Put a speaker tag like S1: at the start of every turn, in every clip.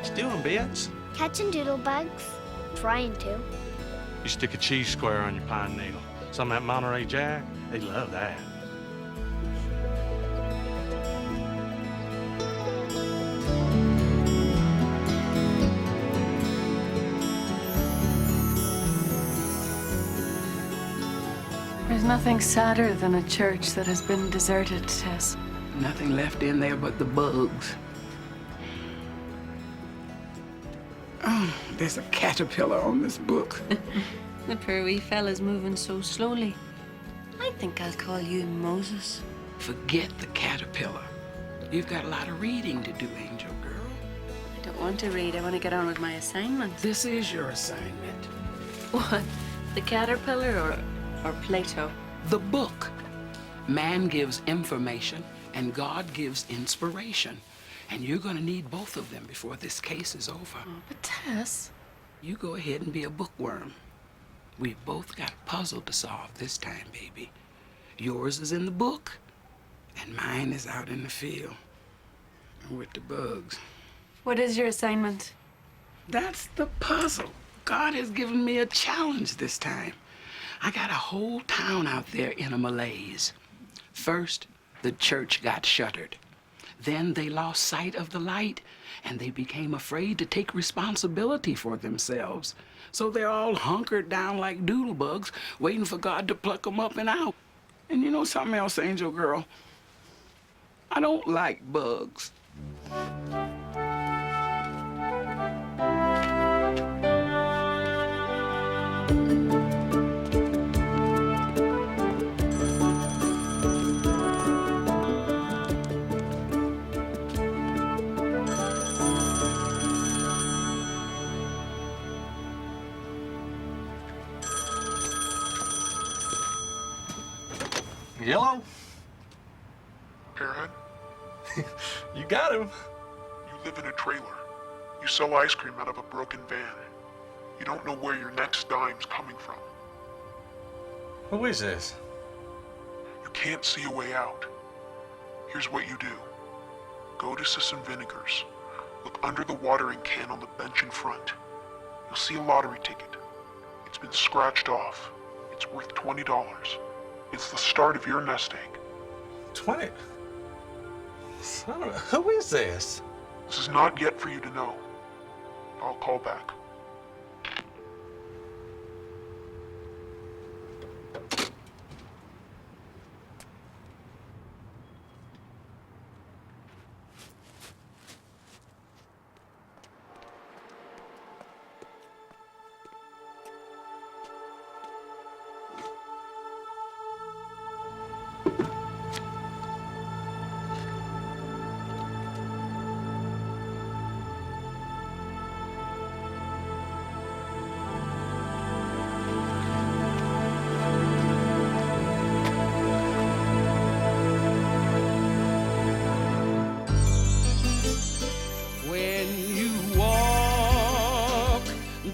S1: What you doing, Bits?
S2: Catching doodlebugs. Trying to.
S1: You stick a cheese square on your pine needle. Some of that Monterey Jack, they love that.
S3: There's nothing sadder than a church that has been deserted, Tess.
S4: Nothing left in there but the bugs. Oh, there's a caterpillar on this book.
S3: The poor wee fella's moving so slowly. I think I'll call you Moses.
S4: Forget the caterpillar. You've got a lot of reading to do, Angel Girl.
S3: I don't want to read. I want to get on with my assignment.
S4: This is your assignment.
S3: What? The caterpillar or Plato?
S4: The book. Man gives information and God gives inspiration. And you're going to need both of them before this case is over.
S3: Oh, but Tess...
S4: You go ahead and be a bookworm. We've both got a puzzle to solve this time, baby. Yours is in the book, and mine is out in the field with the bugs.
S3: What is your assignment?
S4: That's the puzzle. God has given me a challenge this time. I got a whole town out there in a malaise. First, the church got shuttered. Then they lost sight of the light, and they became afraid to take responsibility for themselves. So they're all hunkered down like doodlebugs, waiting for God to pluck them up and out. And you know something else, Angel Girl? I don't like bugs.
S1: Yellow?
S5: Airhead,
S1: You got him.
S5: you live in a trailer. You sell ice cream out of a broken van. You don't know where your next dime's coming from.
S1: Who is this?
S5: You can't see a way out. Here's what you do. Go to Sisson Vinegar's. Look under the watering can on the bench in front. You'll see a lottery ticket. It's been scratched off. It's worth $20. It's the start of your nest egg.
S1: 20? Son of a... Who is this?
S5: This is not yet for you to know. I'll call back.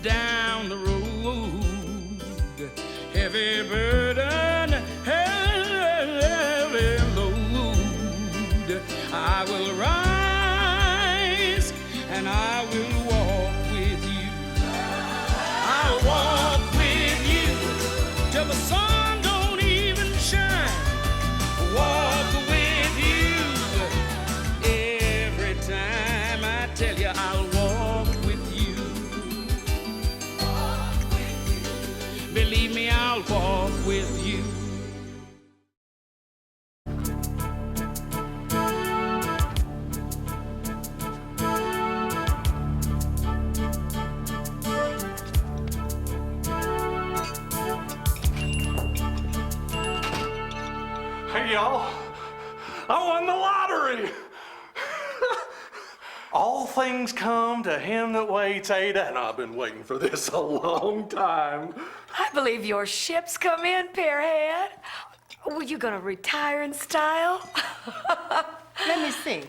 S4: Down the road, heavy burden, heavy load. I will rise and I will walk with you. I'll walk with you till the sun don't even shine. Walk with you every time I tell you I'll walk with you. Believe me, I'll walk with you.
S1: Hey, y'all. I won the lottery. All things come to him that waits, Ada, and I've been waiting for this a long time.
S6: I believe your ship's come in, Pearhead. Were you gonna retire in style?
S7: Let me see.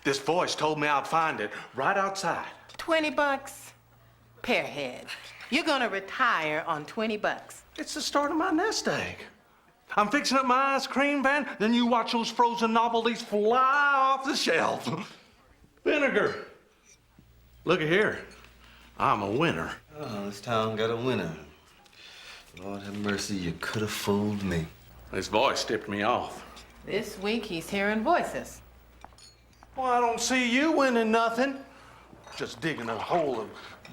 S1: This voice told me I'd find it right outside.
S7: $20? Pearhead, you're gonna retire on $20.
S1: It's the start of my nest egg. I'm fixing up my ice cream van, then you watch those frozen novelties fly off the shelf. Vinegar, Look at here. I'm a winner.
S8: Oh, this town got a winner. Lord have mercy, you could have fooled me.
S1: His voice tipped me off.
S7: This week he's hearing voices.
S1: Well, I don't see you winning nothing. Just digging a hole of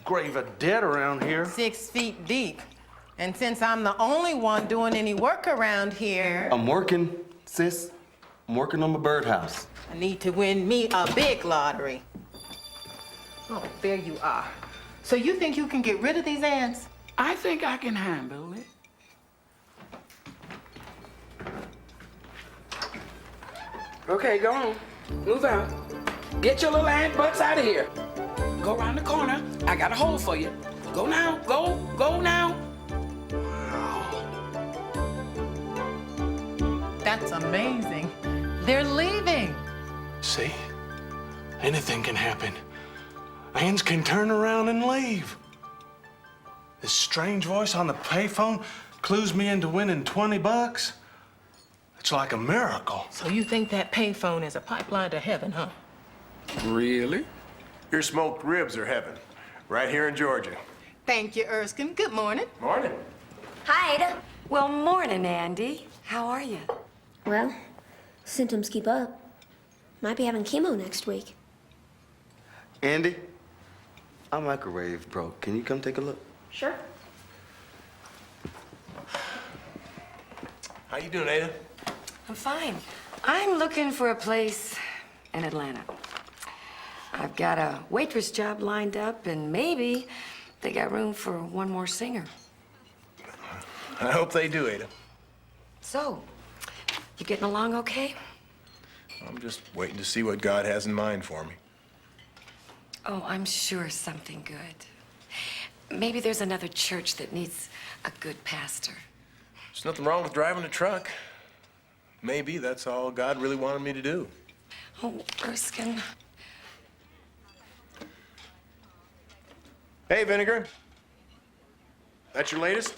S1: grave of dead around here.
S7: 6 feet deep. And since I'm the only one doing any work around here,
S8: I'm working, sis. I'm working on my birdhouse.
S7: I need to win me a big lottery. Oh, there you are. So you think you can get rid of these ants?
S4: I think I can handle it. Okay, go on. Move out. Get your little ant butts out of here. Go around the corner. I got a hole for you. Go now. Go now.
S7: That's amazing. They're leaving.
S1: See? Anything can happen. Ants can turn around and leave. This strange voice on the payphone clues me into winning $20. It's like a miracle.
S7: So you think that payphone is a pipeline to heaven, huh?
S4: Really?
S9: Your smoked ribs are heaven. Right here in Georgia.
S7: Thank you, Erskine. Good morning.
S9: Morning.
S6: Hi, Ada. Well, morning, Andy. How are you?
S2: Well, symptoms keep up. Might be having chemo next week.
S8: Andy, our microwave broke. Can you come take a look?
S2: Sure.
S9: How you doing, Ada?
S6: I'm fine. I'm looking for a place in Atlanta. I've got a waitress job lined up, and maybe they got room for one more singer.
S9: I hope they do, Ada.
S6: So, you getting along okay?
S9: I'm just waiting to see what God has in mind for me.
S6: Oh, I'm sure something good. Maybe there's another church that needs a good pastor.
S9: There's nothing wrong with driving a truck. Maybe that's all God really wanted me to do.
S6: Oh, Erskine.
S9: Hey, Vinegar. That's your latest?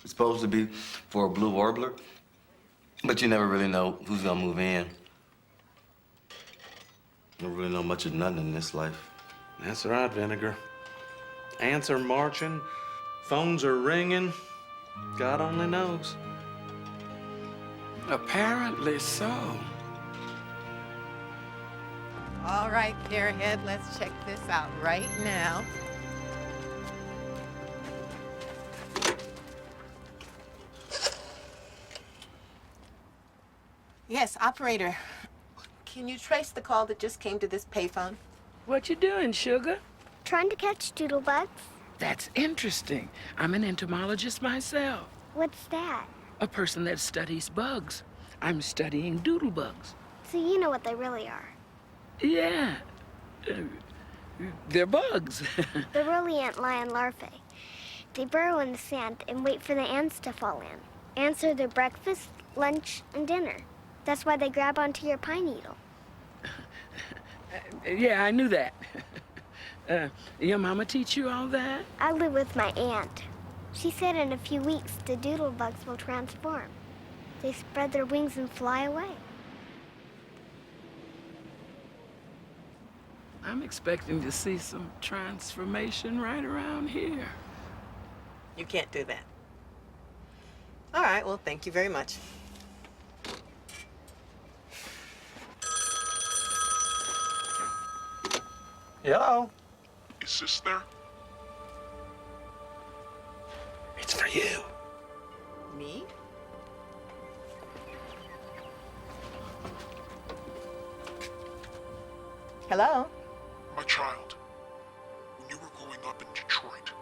S8: It's supposed to be for a blue warbler, but you never really know who's gonna move in. Don't really know much of nothing in this life.
S1: That's right, Vinegar. Ants are marching, phones are ringing. God only knows.
S4: Apparently so.
S7: All right, Pearhead, let's check this out right now. Yes, operator. Can you trace the call that just came to this payphone?
S4: What you doing, sugar?
S2: Trying to catch doodlebugs?
S4: That's interesting. I'm an entomologist myself.
S2: What's that?
S4: A person that studies bugs. I'm studying doodlebugs.
S2: So you know what they really are.
S4: Yeah. They're bugs.
S2: They're really antlion larvae. They burrow in the sand and wait for the ants to fall in. Ants are their breakfast, lunch, and dinner. That's why they grab onto your pine needle.
S4: Yeah, I knew that. Your mama teach you all that?
S2: I live with my aunt. She said in a few weeks the doodlebugs will transform. They spread their wings and fly away.
S4: I'm expecting to see some transformation right around here.
S7: You can't do that. All right, well, thank you very much.
S1: Hello?
S5: Is this there?
S1: It's for you.
S7: Me? Hello?
S5: My child, when you were growing up in Detroit,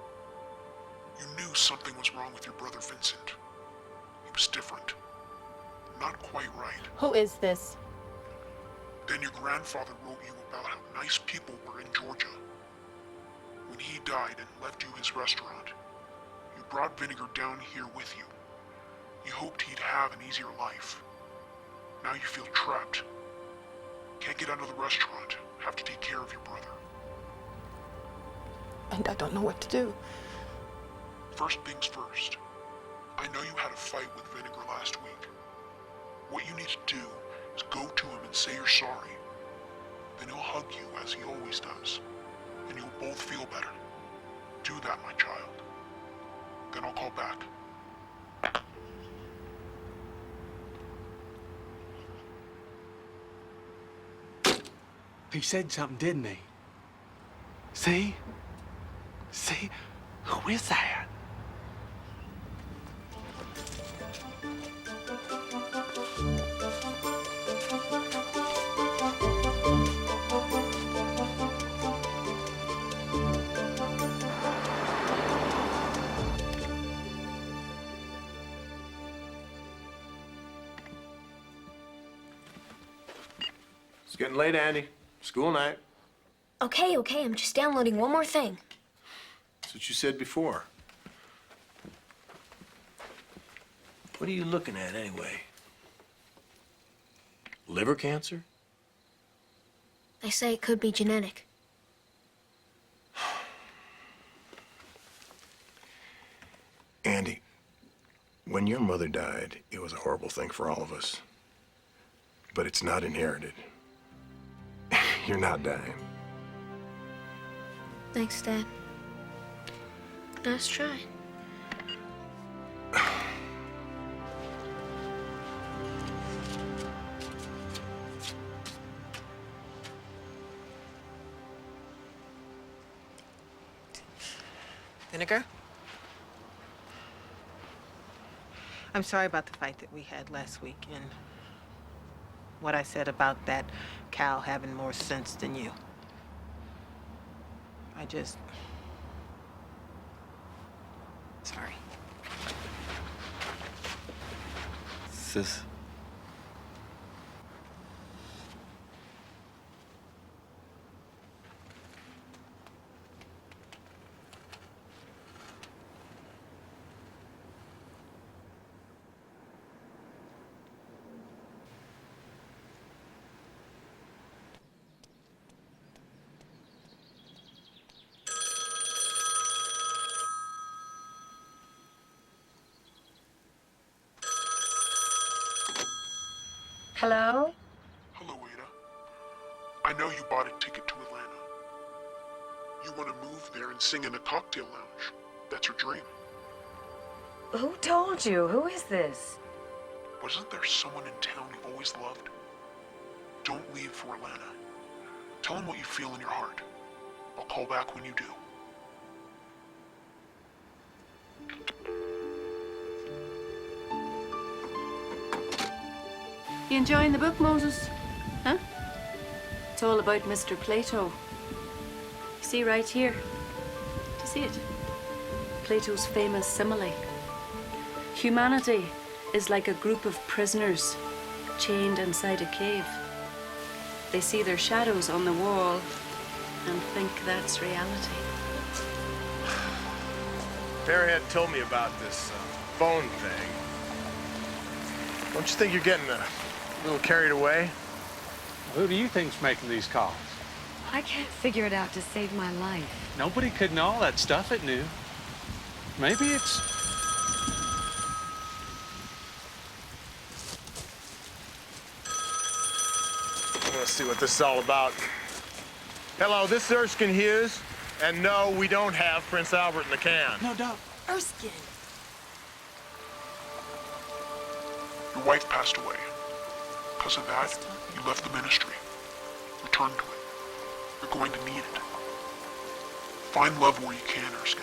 S5: you knew something was wrong with your brother Vincent. He was different. Not quite right.
S7: Who is this?
S5: Then your grandfather wrote you about how nice people were in Georgia. When he died and left you his restaurant, you brought Vinegar down here with you. You hoped he'd have an easier life. Now you feel trapped. Can't get out of the restaurant. Have to take care of your brother.
S7: And I don't know what to do.
S5: First things first. I know you had a fight with Vinegar last week. What you need to do is go to him and say you're sorry. Then he'll hug you as he always does. and you'll both feel better. Do that, my child. Then I'll call back.
S1: He said something, didn't he? See? See? Who is that?
S9: It's getting late, Andy. School night.
S10: Okay, I'm just downloading one more thing.
S9: That's what you said before. What are you looking at, anyway? Liver cancer?
S10: They say it could be genetic.
S9: Andy, when your mother died, it was a horrible thing for all of us. But it's not inherited. You're not dying.
S10: Thanks, Dad. Nice try.
S7: Vinegar? I'm sorry about the fight that we had last week and what I said about that Cal having more sense than you. Sorry.
S8: Sis.
S6: Hello?
S5: Hello, Ada. I know you bought a ticket to Atlanta. You want to move there and sing in a cocktail lounge. That's your dream.
S6: Who told you? Who is this?
S5: Wasn't there someone in town you always loved? Don't leave for Atlanta. Tell him what you feel in your heart. I'll call back when you do.
S3: You enjoying the book, Moses? Huh? It's all about Mr. Plato. You see right here? Do you see it? Plato's famous simile. Humanity is like a group of prisoners chained inside a cave. They see their shadows on the wall and think that's reality.
S9: Fairhead told me about this phone thing. Don't you think you're getting a little carried away?
S1: Who do you think's making these calls?
S6: I can't figure it out to save my life.
S1: Nobody could know all that stuff it knew. Maybe it's...
S9: Let's see what this is all about. Hello, this is Erskine Hughes. And no, we don't have Prince Albert in the can.
S1: No, don't.
S10: Erskine.
S5: Your wife passed away. Because of that, you left the ministry. Return to it. You're going to need it. Find love where you can, Erskine.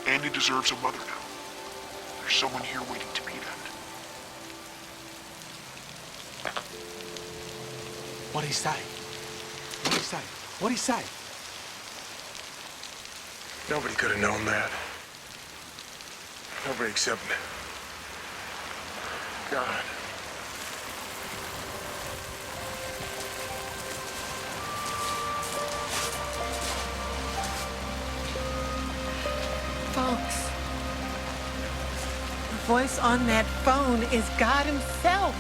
S5: Andy deserves a mother now. There's someone here waiting to be that.
S1: What'd he say? What'd he say? What'd he say?
S9: Nobody could have known that. Nobody except God.
S7: Folks, the voice on that phone is God himself.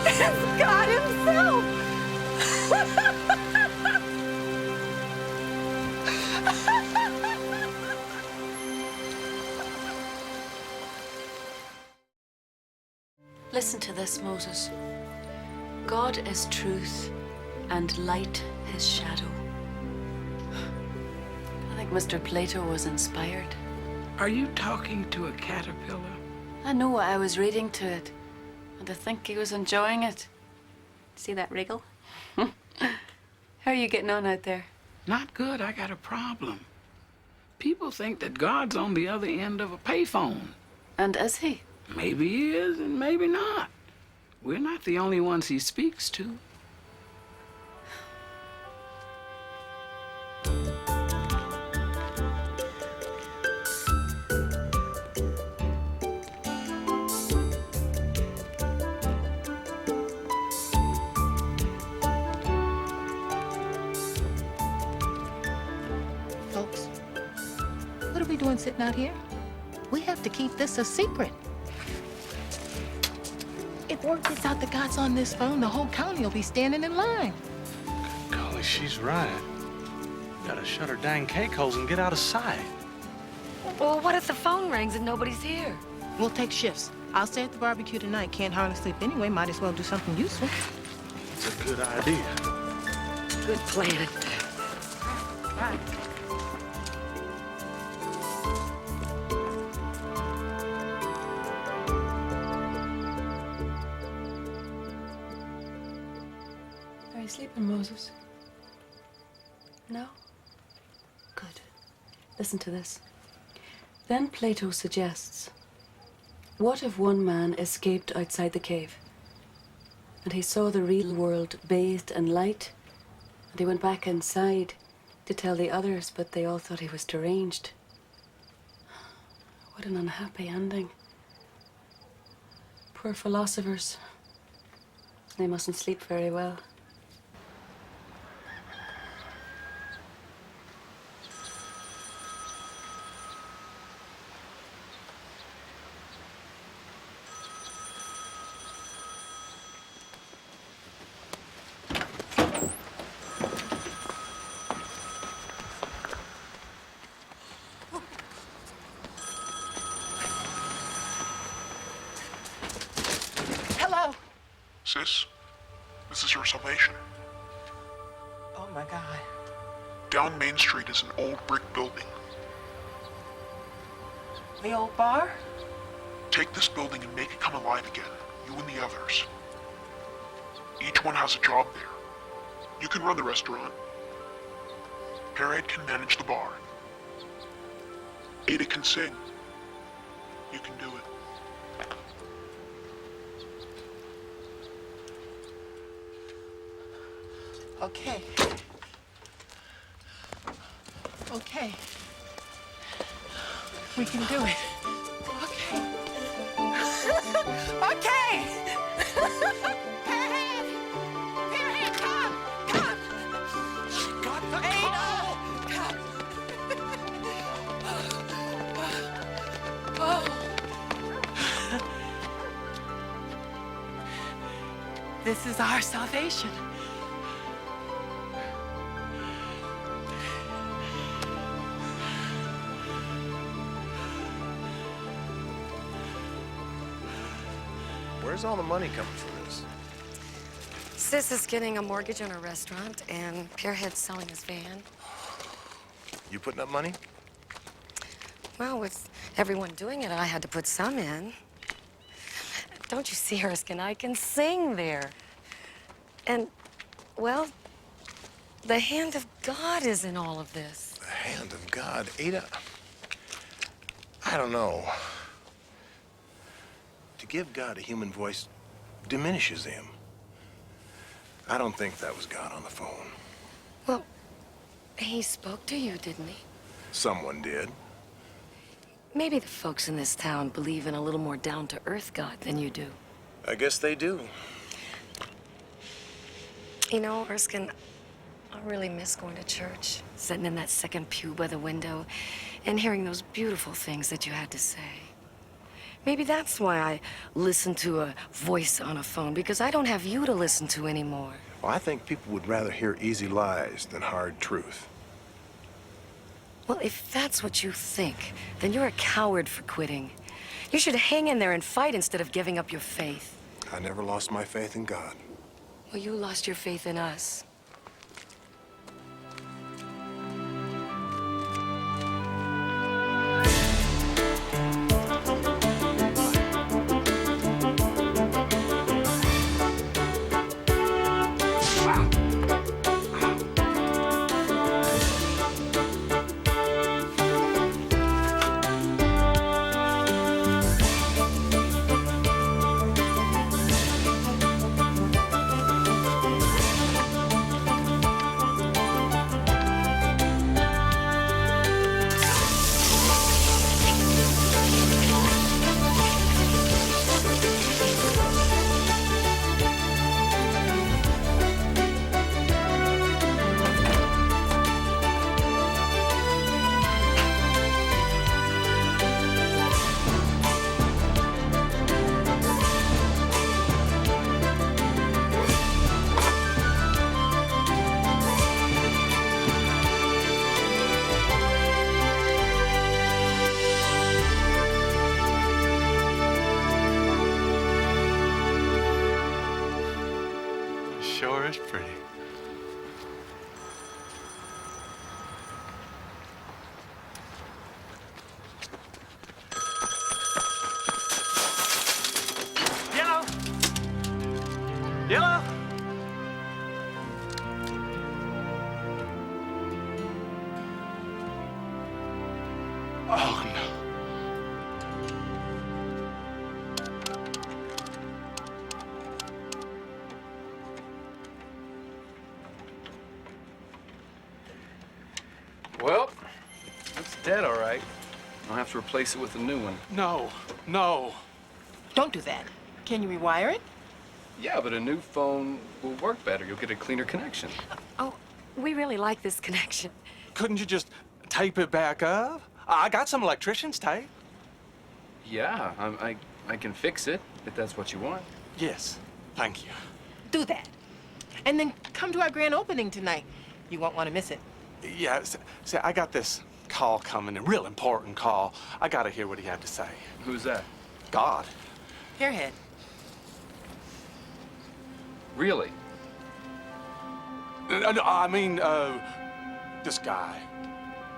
S7: It's God himself.
S3: Listen to this, Moses. God is truth, and light his shadow. I think Mr. Plato was inspired.
S4: Are you talking to a caterpillar?
S3: I know I was reading to it, and I think he was enjoying it. See that wriggle? How are you getting on out there?
S4: Not good. I got a problem. People think that God's on the other end of a payphone.
S3: And is he?
S4: Maybe he is, and maybe not. We're not the only ones he speaks to.
S7: Folks, what are we doing sitting out here? We have to keep this a secret. If word gets out that God's on this phone, the whole county will be standing in line.
S1: Golly, she's right. Gotta shut her dang cake holes and get out of sight.
S6: Well, what if the phone rings and nobody's here?
S7: We'll take shifts. I'll stay at the barbecue tonight. Can't hardly sleep anyway. Might as well do something useful.
S1: It's a good idea.
S6: Good plan.
S7: Bye.
S3: Are you sleeping, Moses? No? Good. Listen to this. Then Plato suggests, what if one man escaped outside the cave, and he saw the real world bathed in light, and he went back inside to tell the others, but they all thought he was deranged. What an unhappy ending. Poor philosophers. They mustn't sleep very well.
S7: Hello.
S5: Sis, this is your salvation.
S7: Oh, my God.
S5: Down Main Street is an old brick building.
S7: The old bar?
S5: Take this building and make it come alive again, you and the others. Each one has a job there. You can run the restaurant. Pearhead can manage the bar. Ada can sing. You can do it.
S7: Okay. Okay. We can do it. Okay. Okay! Pearhead! Pearhead, come! Come! Got the call! Come! Oh. This is our salvation.
S9: Where's all the money coming from this?
S6: Sis is getting a mortgage on her restaurant, and Pearhead's selling his van.
S9: You putting up money?
S6: Well, with everyone doing it, I had to put some in. Don't you see, Erskine? I can sing there. And, well, the hand of God is in all of this.
S9: The hand of God. Ada, I don't know. To give God a human voice diminishes him. I don't think that was God on the phone.
S6: Well, he spoke to you, didn't he?
S9: Someone did.
S6: Maybe the folks in this town believe in a little more down-to-earth God than you do.
S9: I guess they do.
S6: You know, Erskine, I really miss going to church, sitting in that second pew by the window and hearing those beautiful things that you had to say. Maybe that's why I listen to a voice on a phone, because I don't have you to listen to anymore.
S9: Well, I think people would rather hear easy lies than hard truth.
S6: Well, if that's what you think, then you're a coward for quitting. You should hang in there and fight instead of giving up your faith.
S9: I never lost my faith in God.
S6: Well, you lost your faith in us.
S1: Sure is pretty. Yellow! Yellow! Oh, no.
S11: Well, it's dead, all right. I'll have to replace it with a new one.
S1: No, no.
S7: Don't do that. Can you rewire it?
S11: Yeah, but a new phone will work better. You'll get a cleaner connection.
S6: Oh, we really like this connection.
S1: Couldn't you just tape it back up? I got some electrician's tape.
S11: Yeah, I can fix it if that's what you want.
S1: Yes, thank you.
S7: Do that. And then come to our grand opening tonight. You won't want to miss it.
S1: Yeah, see, I got this call coming, a real important call. I gotta hear what he had to say.
S11: Who's that?
S1: God.
S7: Hairhead.
S11: Really?
S1: No, I mean, this guy.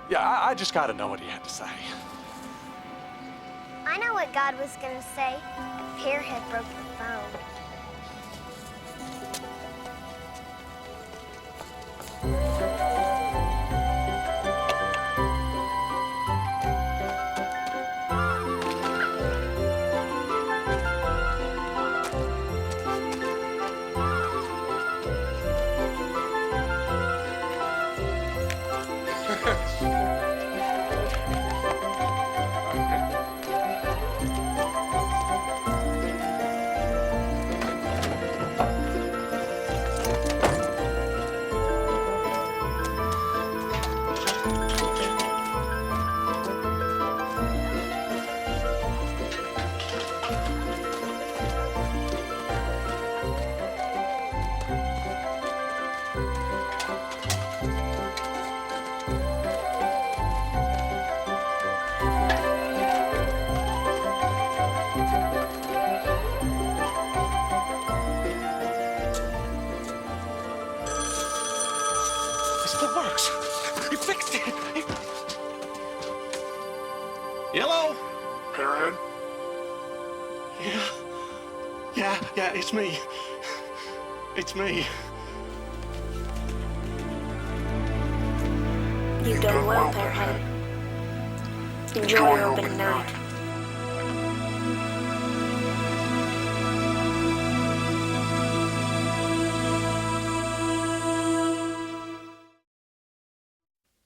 S1: Yeah, I just gotta know what he had to say.
S2: I know what God was gonna say if Hairhead broke the phone.
S1: It works. He fixed it. Yellow?
S5: Hairhead?
S1: Yeah, it's me. It's me.
S10: You've done well, Hairhead. Enjoy your opening night.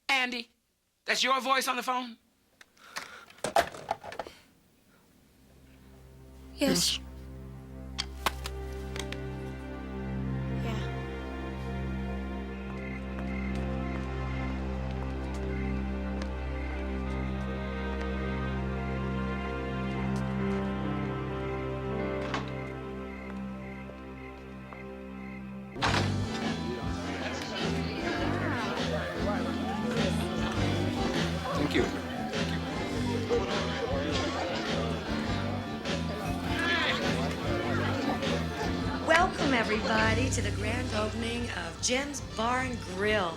S4: Andy, that's your voice on the phone?
S10: Yes. Yeah.
S11: Thank you.
S6: everybody, to the grand opening of Jim's Bar and Grill.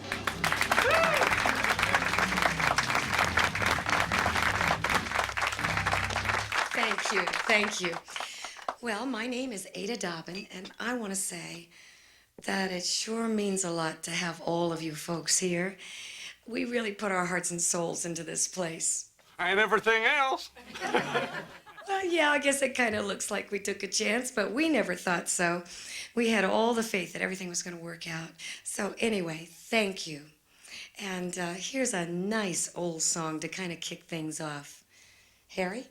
S6: Thank you, thank you. Well, my name is Ada Dobbin, and I want to say that it sure means a lot to have all of you folks here. We really put our hearts and souls into this place.
S1: And everything else.
S6: Well, yeah, I guess it kind of looks like we took a chance, but we never thought so. We had all the faith that everything was going to work out. So anyway, thank you. And here's a nice old song to kind of kick things off. Harry?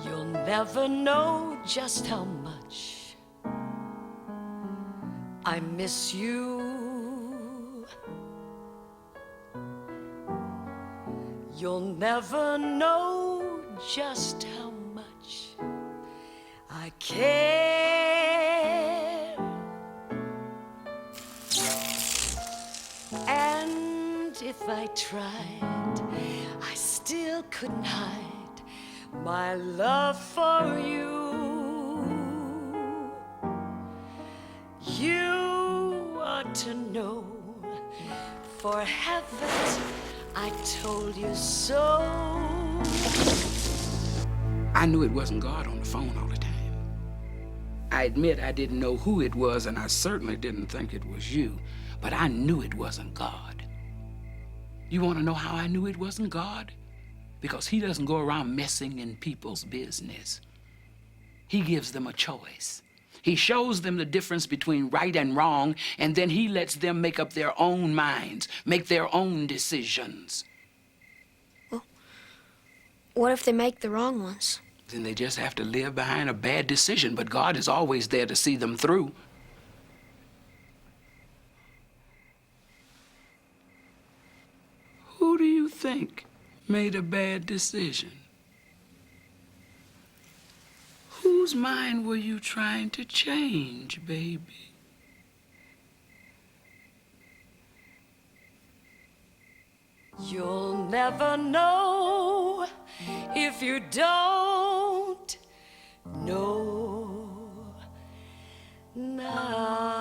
S12: You'll never know just how much I miss you. You'll never know just how much I care. And if I tried, I still couldn't hide my love for you. You ought to know, for heavens, I told you so.
S4: I knew it wasn't God on the phone all the time. I admit I didn't know who it was, and I certainly didn't think it was you, but I knew it wasn't God. You want to know how I knew it wasn't God? Because he doesn't go around messing in people's business. He gives them a choice. He shows them the difference between right and wrong, and then he lets them make up their own minds, make their own decisions.
S10: Well, what if they make the wrong ones?
S4: Then they just have to live behind a bad decision, but God is always there to see them through. Who do you think made a bad decision? Whose mind were you trying to change, baby?
S12: You'll never know if you don't know now.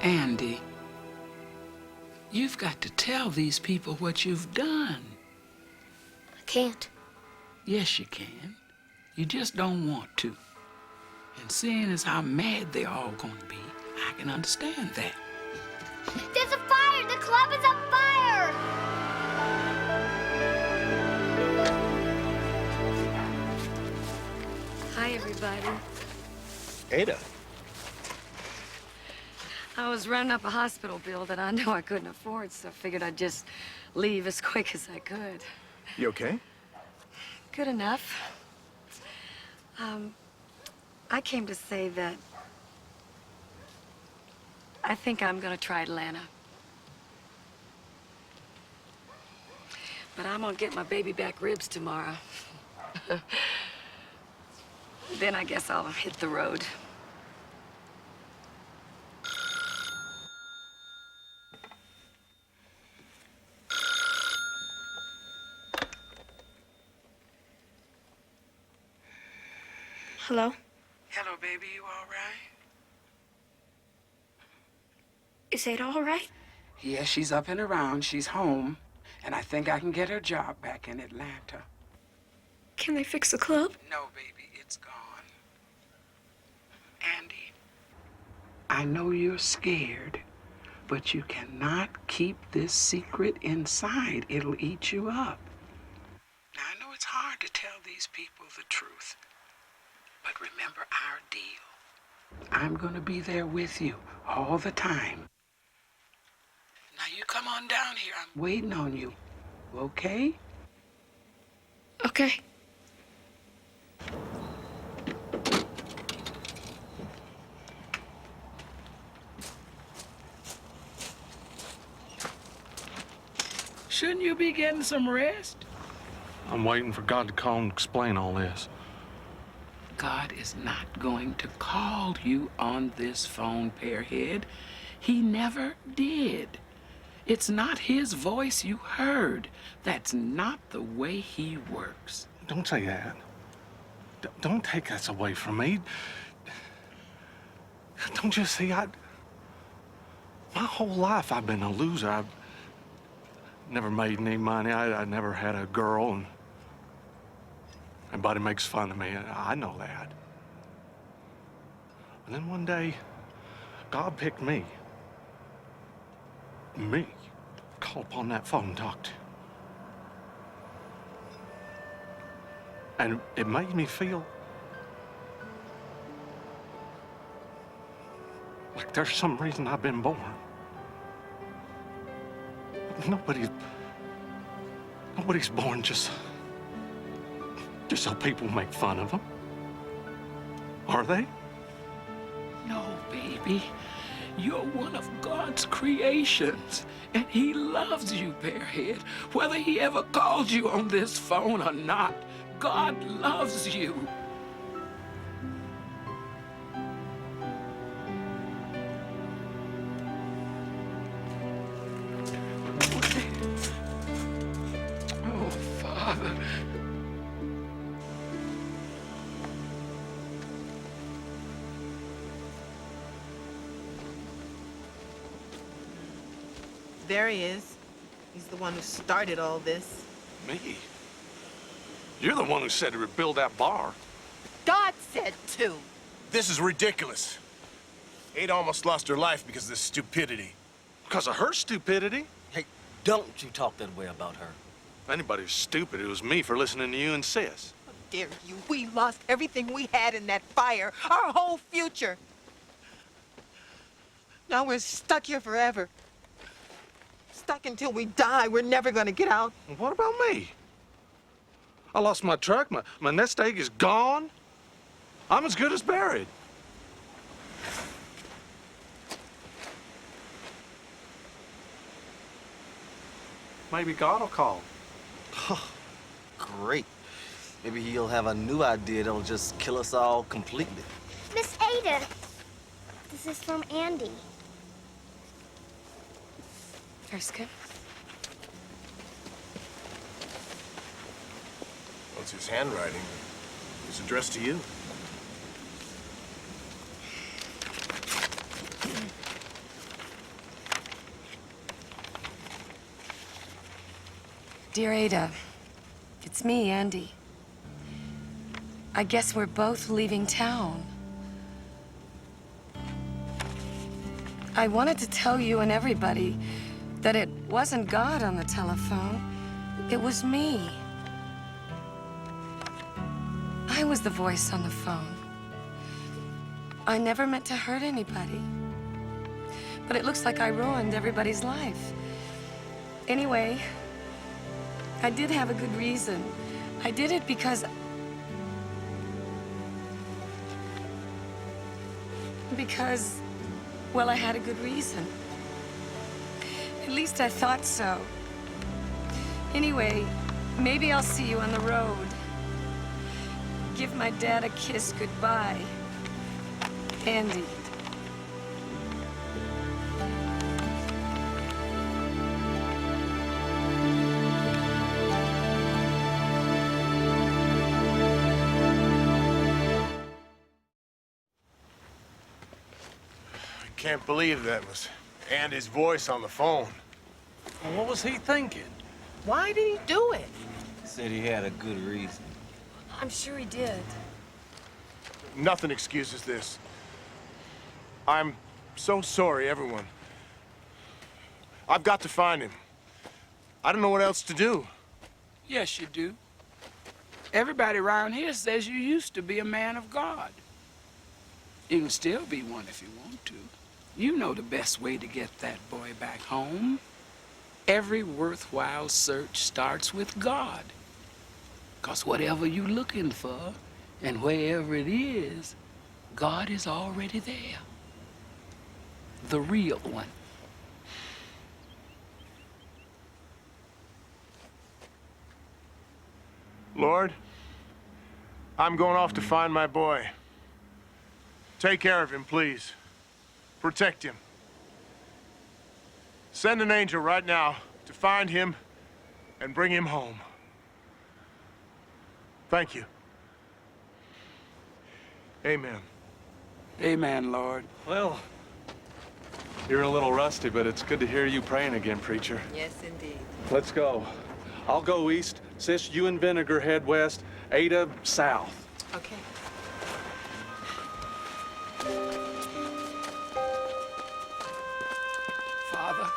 S4: Andy, you've got to tell these people what you've done.
S10: I can't.
S4: Yes, you can. You just don't want to. And seeing as how mad they're all going to be, I can understand that.
S2: There's a fire! The club is on fire!
S6: Hi, everybody.
S9: Ada.
S6: I was running up a hospital bill that I knew I couldn't afford, so I figured I'd just leave as quick as I could.
S9: You okay?
S6: Good enough. I came to say that I think I'm gonna try Atlanta. But I'm gonna get my baby back ribs tomorrow. Then I guess I'll hit the road.
S10: Hello?
S4: Hello, baby. You all right?
S10: Is Ada all right?
S4: Yeah, she's up and around. She's home. And I think I can get her job back in Atlanta.
S10: Can they fix the club?
S4: No, baby. It's gone. Andy, I know you're scared, but you cannot keep this secret inside. It'll eat you up. Now, I know it's hard to tell these people the truth, but remember our deal. I'm gonna be there with you all the time. Now, you come on down here. I'm waiting on you, okay?
S10: Okay.
S4: Shouldn't you be getting some rest?
S1: I'm waiting for God to call and explain all this.
S4: God is not going to call you on this phone, Pearhead. He never did. It's not his voice you heard. That's not the way he works.
S1: Don't say that. Don't take this away from me. Don't you see, my whole life I've been a loser. I've never made any money. I never had a girl, and everybody makes fun of me. I know that. And then one day, God picked me. Me. Call upon that phone and talk to. And it made me feel like there's some reason I've been born. Nobody's born just so people make fun of them. Are they?
S4: No, baby. You're one of God's creations, and he loves you, Pearhead. Whether he ever called you on this phone or not, God loves you. Oh, Father.
S7: There he is. He's the one who started all this.
S1: Me? You're the one who said to rebuild that bar.
S7: God said to.
S9: This is ridiculous. Ada almost lost her life because of this stupidity.
S1: Because of her stupidity?
S8: Hey, don't you talk that way about her.
S1: If anybody's stupid, it was me for listening to you and Sis.
S7: How dare you? We lost everything we had in that fire. Our whole future. Now we're stuck here forever. Stuck until we die. We're never gonna get out.
S1: What about me? I lost my truck. My nest egg is gone. I'm as good as buried. Maybe God will call.
S8: Great. Maybe he'll have a new idea that'll just kill us all completely.
S2: Miss Ada, this is from Andy.
S6: Erskine?
S9: Well, it's his handwriting. It's addressed to you.
S6: Dear Ada, it's me, Andy. I guess we're both leaving town. I wanted to tell you and everybody that it wasn't God on the telephone. It was me. I was the voice on the phone. I never meant to hurt anybody. But it looks like I ruined everybody's life. Anyway, I did have a good reason. I did it because... well, I had a good reason. At least I thought so. Anyway, maybe I'll see you on the road. Give my dad a kiss goodbye. Andy.
S9: I can't believe that was Andy's voice on the phone.
S1: Well, what was he thinking?
S7: Why did he do it?
S8: Said he had a good reason.
S6: I'm sure he did.
S9: Nothing excuses this. I'm so sorry, everyone. I've got to find him. I don't know what else to do.
S4: Yes, you do. Everybody around here says you used to be a man of God. You can still be one if you want to. You know the best way to get that boy back home. Every worthwhile search starts with God. 'Cause whatever you're looking for, and wherever it is, God is already there. The real one.
S9: Lord, I'm going off to find my boy. Take care of him, please. Protect him. Send an angel right now to find him and bring him home. Thank you. Amen.
S4: Amen, Lord.
S1: Well, you're a little rusty, but it's good to hear you praying again, preacher.
S7: Yes, indeed.
S1: Let's go. I'll go east. Sis, you and Vinegar head west. Ada, south.
S7: Okay.
S4: Father,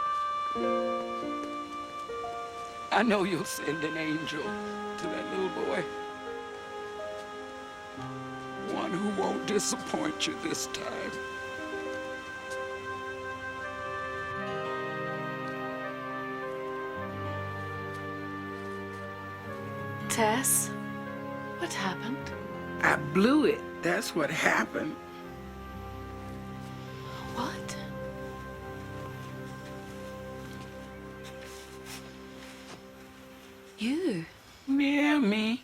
S4: I know you'll send an angel to that little boy. One who won't disappoint you this time.
S3: Tess, what happened?
S4: I blew it. That's what happened.
S3: What? You?
S4: Yeah, me.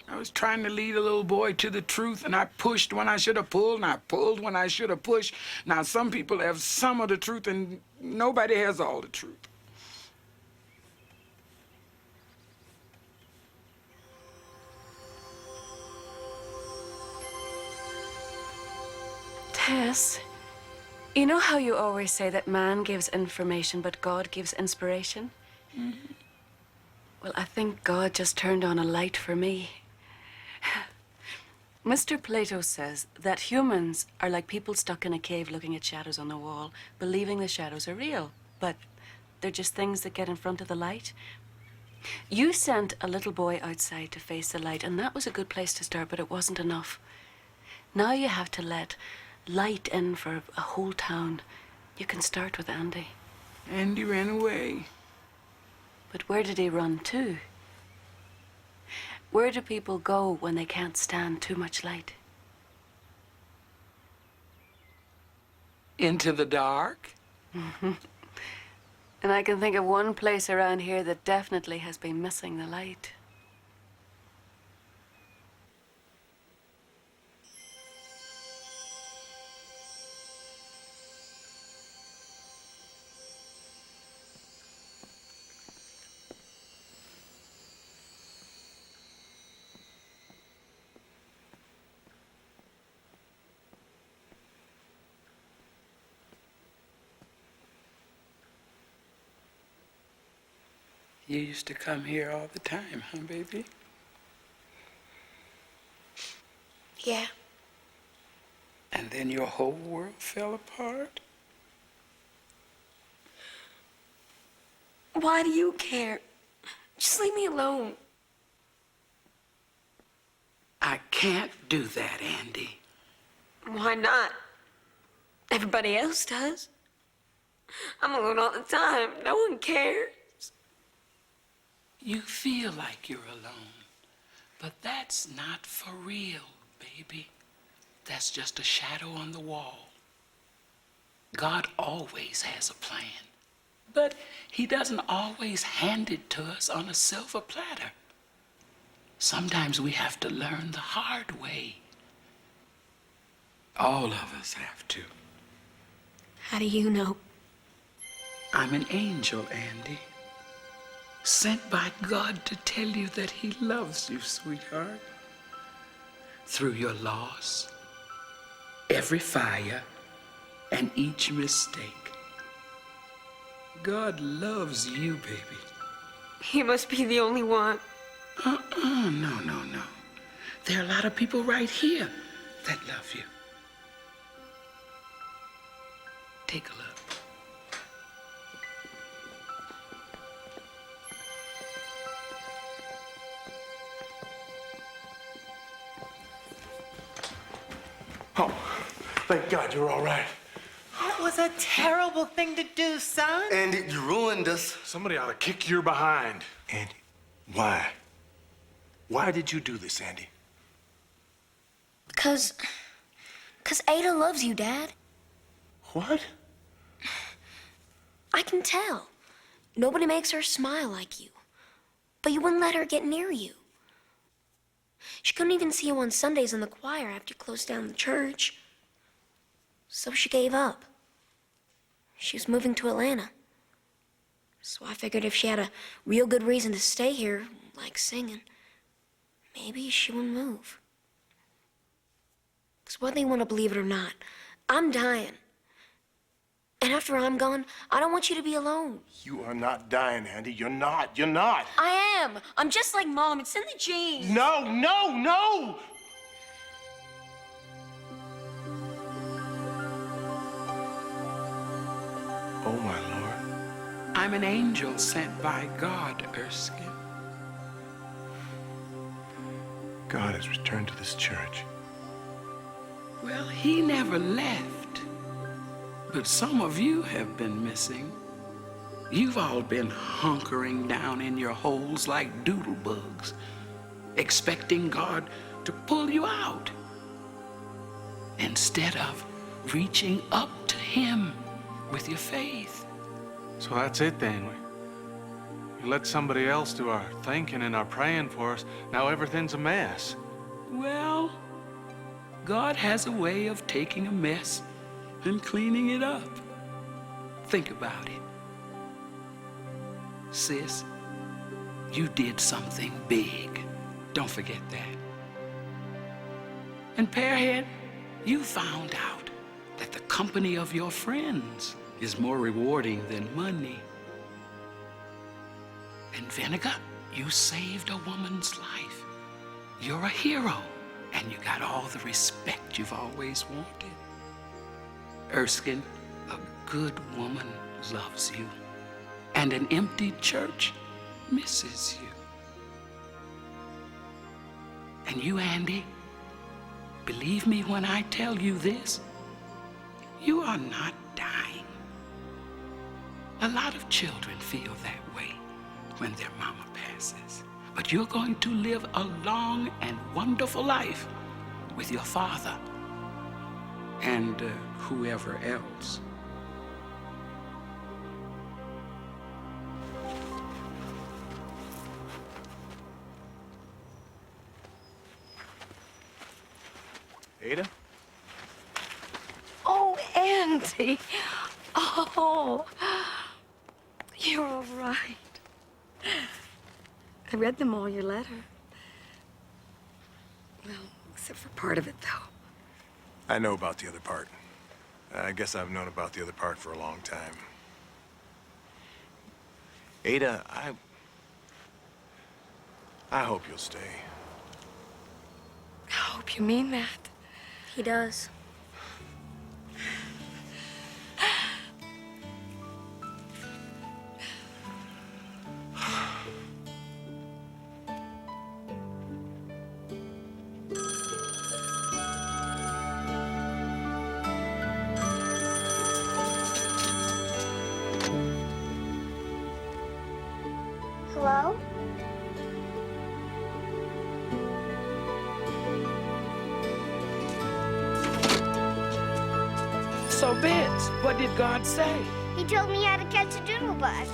S4: I was trying to lead a little boy to the truth, and I pushed when I should have pulled, and I pulled when I should have pushed. Now, some people have some of the truth, and nobody has all the truth.
S3: Tess, you know how you always say that man gives information, but God gives inspiration?
S4: Mm-hmm.
S3: Well, I think God just turned on a light for me. Mr. Plato says that humans are like people stuck in a cave looking at shadows on the wall, believing the shadows are real, but they're just things that get in front of the light. You sent a little boy outside to face the light, and that was a good place to start, but it wasn't enough. Now you have to let light in for a whole town. You can start with Andy.
S4: Andy ran away.
S3: But where did he run to? Where do people go when they can't stand too much light?
S4: Into the dark?
S3: Mm-hmm. And I can think of one place around here that definitely has been missing the light.
S4: You used to come here all the time, huh, baby?
S10: Yeah.
S4: And then your whole world fell apart?
S10: Why do you care? Just leave me alone.
S4: I can't do that, Andy.
S10: Why not? Everybody else does. I'm alone all the time. No one cares.
S4: You feel like you're alone, but that's not for real, baby. That's just a shadow on the wall. God always has a plan, but he doesn't always hand it to us on a silver platter. Sometimes we have to learn the hard way. All of us have to.
S10: How do you know?
S4: I'm an angel, Andy. Sent by God to tell you that he loves you, sweetheart. Through your loss, every fire, and each mistake. God loves you, baby.
S10: He must be the only one.
S4: No. There are a lot of people right here that love you. Take a look.
S1: Oh, thank God you're all right.
S7: That was a terrible thing to do, son.
S8: Andy, you ruined us.
S1: Somebody ought to kick your behind.
S9: Andy, why? Why did you do this, Andy?
S10: Because Ada loves you, Dad.
S9: What?
S10: I can tell. Nobody makes her smile like you. But you wouldn't let her get near you. She couldn't even see you on Sundays in the choir after you closed down the church. So she gave up. She was moving to Atlanta. So I figured if she had a real good reason to stay here, like singing, maybe she wouldn't move. Because whether you want to believe it or not, I'm dying. And after I'm gone, I don't want you to be alone.
S9: You are not dying, Andy. You're not. You're not.
S10: I am. I'm just like Mom. It's in the genes.
S9: No, no, no! Oh, my Lord.
S4: I'm an angel sent by God, Erskine.
S9: God has returned to this church.
S4: Well, he never left. But some of you have been missing. You've all been hunkering down in your holes like doodlebugs, expecting God to pull you out, instead of reaching up to him with your faith.
S1: So that's it then. We let somebody else do our thinking and our praying for us. Now everything's a mess.
S4: Well, God has a way of taking a mess and cleaning it up. Think about it. Sis, you did something big. Don't forget that. And Pearhead, you found out that the company of your friends is more rewarding than money. And Vinegar, you saved a woman's life. You're a hero, and you got all the respect you've always wanted. Erskine, a good woman loves you, and an empty church misses you. And you, Andy, believe me when I tell you this, you are not dying. A lot of children feel that way when their mama passes. But you're going to live a long and wonderful life with your father and whoever else.
S9: Ada?
S6: Oh, Andy. Oh, you're all right. I read them all, your letter. Well, except for part of it, though.
S9: I know about the other part. I guess I've known about the other part for a long time. Ada, I hope you'll stay.
S6: I hope you mean that.
S10: He does.
S4: So, Bits, what did God say?
S2: He told me how to catch a doodle bug.